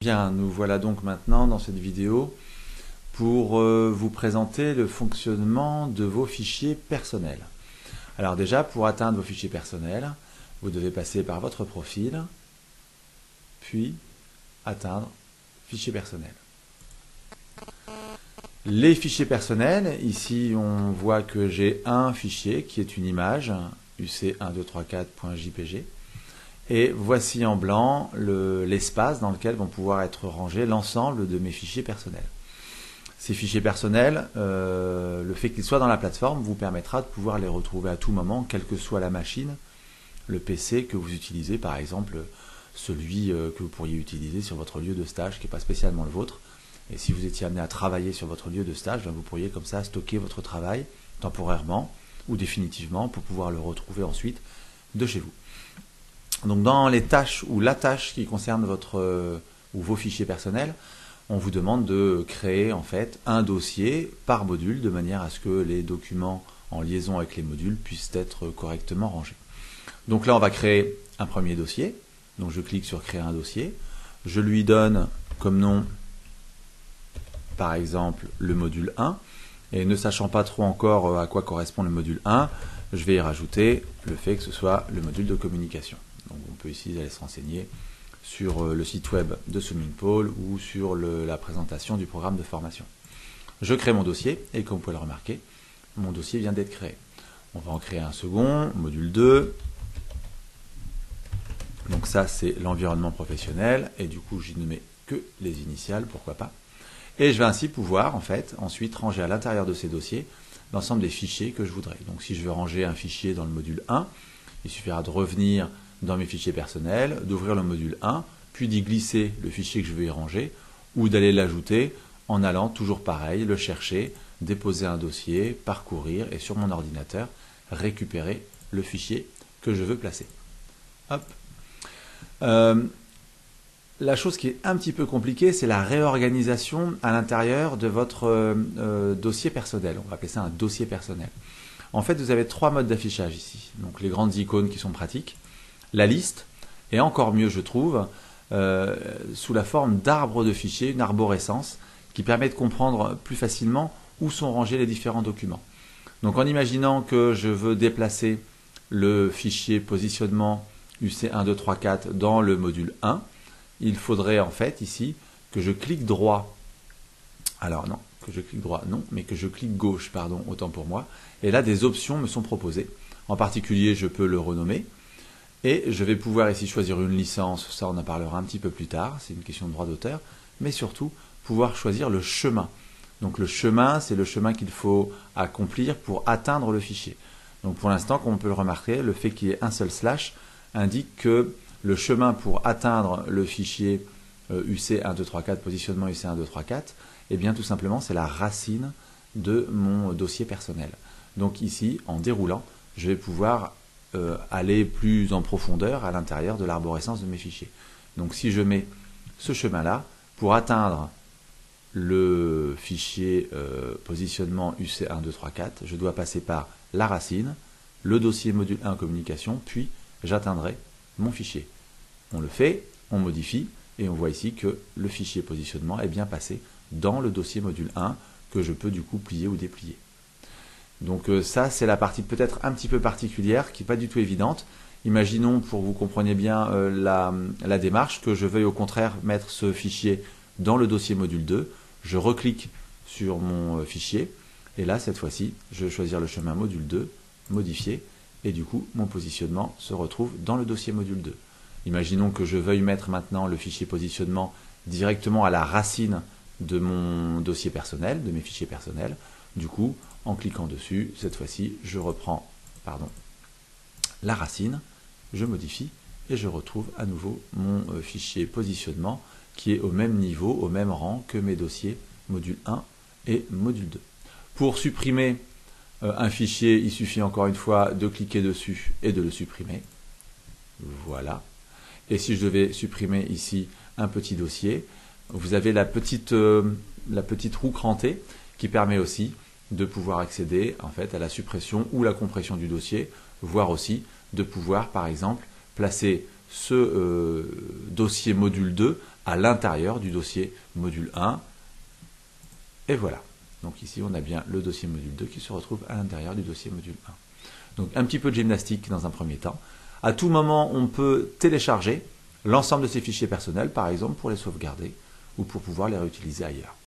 Bien, nous voilà donc maintenant dans cette vidéo pour vous présenter le fonctionnement de vos fichiers personnels. Alors déjà, pour atteindre vos fichiers personnels, vous devez passer par votre profil, puis atteindre fichiers personnels. Les fichiers personnels, ici on voit que j'ai un fichier qui est une image, uc1234.jpg. Et voici en blanc l'espace dans lequel vont pouvoir être rangés l'ensemble de mes fichiers personnels. Ces fichiers personnels, le fait qu'ils soient dans la plateforme vous permettra de pouvoir les retrouver à tout moment, quelle que soit la machine, le PC que vous utilisez, par exemple celui que vous pourriez utiliser sur votre lieu de stage, qui n'est pas spécialement le vôtre. Et si vous étiez amené à travailler sur votre lieu de stage, vous pourriez comme ça stocker votre travail temporairement ou définitivement pour pouvoir le retrouver ensuite de chez vous. Donc dans les tâches ou la tâche qui concerne vos fichiers personnels, on vous demande de créer en fait un dossier par module de manière à ce que les documents en liaison avec les modules puissent être correctement rangés. Donc là on va créer un premier dossier. Donc je clique sur créer un dossier. Je lui donne comme nom par exemple le module 1. Et ne sachant pas trop encore à quoi correspond le module 1, je vais y rajouter le fait que ce soit le module de communication. Donc on peut ici aller se renseigner sur le site web de Swimmingpool ou sur la présentation du programme de formation. Je crée mon dossier et comme vous pouvez le remarquer, mon dossier vient d'être créé. On va en créer un second, module 2. Donc ça c'est l'environnement professionnel et du coup je ne mets que les initiales, pourquoi pas. Et je vais ainsi pouvoir en fait ensuite ranger à l'intérieur de ces dossiers l'ensemble des fichiers que je voudrais. Donc si je veux ranger un fichier dans le module 1, il suffira de revenir dans mes fichiers personnels, d'ouvrir le module 1, puis d'y glisser le fichier que je veux y ranger, ou d'aller l'ajouter en allant toujours pareil, le chercher, déposer un dossier, parcourir et sur mon ordinateur, récupérer le fichier que je veux placer. Hop. La chose qui est un petit peu compliquée, c'est la réorganisation à l'intérieur de votre dossier personnel. On va appeler ça un dossier personnel. En fait, vous avez trois modes d'affichage ici. Donc les grandes icônes qui sont pratiques, la liste, et encore mieux je trouve, sous la forme d'arbres de fichiers, une arborescence, qui permet de comprendre plus facilement où sont rangés les différents documents. Donc en imaginant que je veux déplacer le fichier positionnement UC1234 dans le module 1, il faudrait en fait ici que je clique droit. Alors non, que je clique droit, non, mais que je clique gauche, pardon, autant pour moi. Et là, des options me sont proposées. En particulier, je peux le renommer. Et je vais pouvoir ici choisir une licence, ça on en parlera un petit peu plus tard, c'est une question de droit d'auteur, mais surtout pouvoir choisir le chemin. Donc le chemin, c'est le chemin qu'il faut accomplir pour atteindre le fichier. Donc pour l'instant, comme on peut le remarquer, le fait qu'il y ait un seul slash indique que le chemin pour atteindre le fichier UC1234, positionnement UC1234, eh bien tout simplement c'est la racine de mon dossier personnel. Donc ici, en déroulant, je vais pouvoir aller plus en profondeur à l'intérieur de l'arborescence de mes fichiers. Donc si je mets ce chemin-là, pour atteindre le fichier positionnement UC1234, je dois passer par la racine, le dossier module 1 communication, puis j'atteindrai mon fichier. On le fait, on modifie, et on voit ici que le fichier positionnement est bien passé dans le dossier module 1, que je peux du coup plier ou déplier. Donc ça, c'est la partie peut-être un petit peu particulière, qui n'est pas du tout évidente. Imaginons, pour que vous compreniez bien la démarche, que je veuille au contraire mettre ce fichier dans le dossier module 2. Je reclique sur mon fichier, et là, cette fois-ci, je vais choisir le chemin module 2, modifier, et du coup, mon positionnement se retrouve dans le dossier module 2. Imaginons que je veuille mettre maintenant le fichier positionnement directement à la racine de mon dossier personnel, de mes fichiers personnels. Du coup, en cliquant dessus, cette fois-ci, je reprends la racine, je modifie et je retrouve à nouveau mon fichier positionnement qui est au même niveau, au même rang que mes dossiers module 1 et module 2. Pour supprimer un fichier, il suffit encore une fois de cliquer dessus et de le supprimer. Voilà. Et si je devais supprimer ici un petit dossier, vous avez la petite roue crantée qui permet aussi de pouvoir accéder en fait à la suppression ou la compression du dossier, voire aussi de pouvoir par exemple placer ce dossier module 2 à l'intérieur du dossier module 1. Et voilà. Donc ici, on a bien le dossier module 2 qui se retrouve à l'intérieur du dossier module 1. Donc un petit peu de gymnastique dans un premier temps. À tout moment, on peut télécharger l'ensemble de ces fichiers personnels, par exemple pour les sauvegarder ou pour pouvoir les réutiliser ailleurs.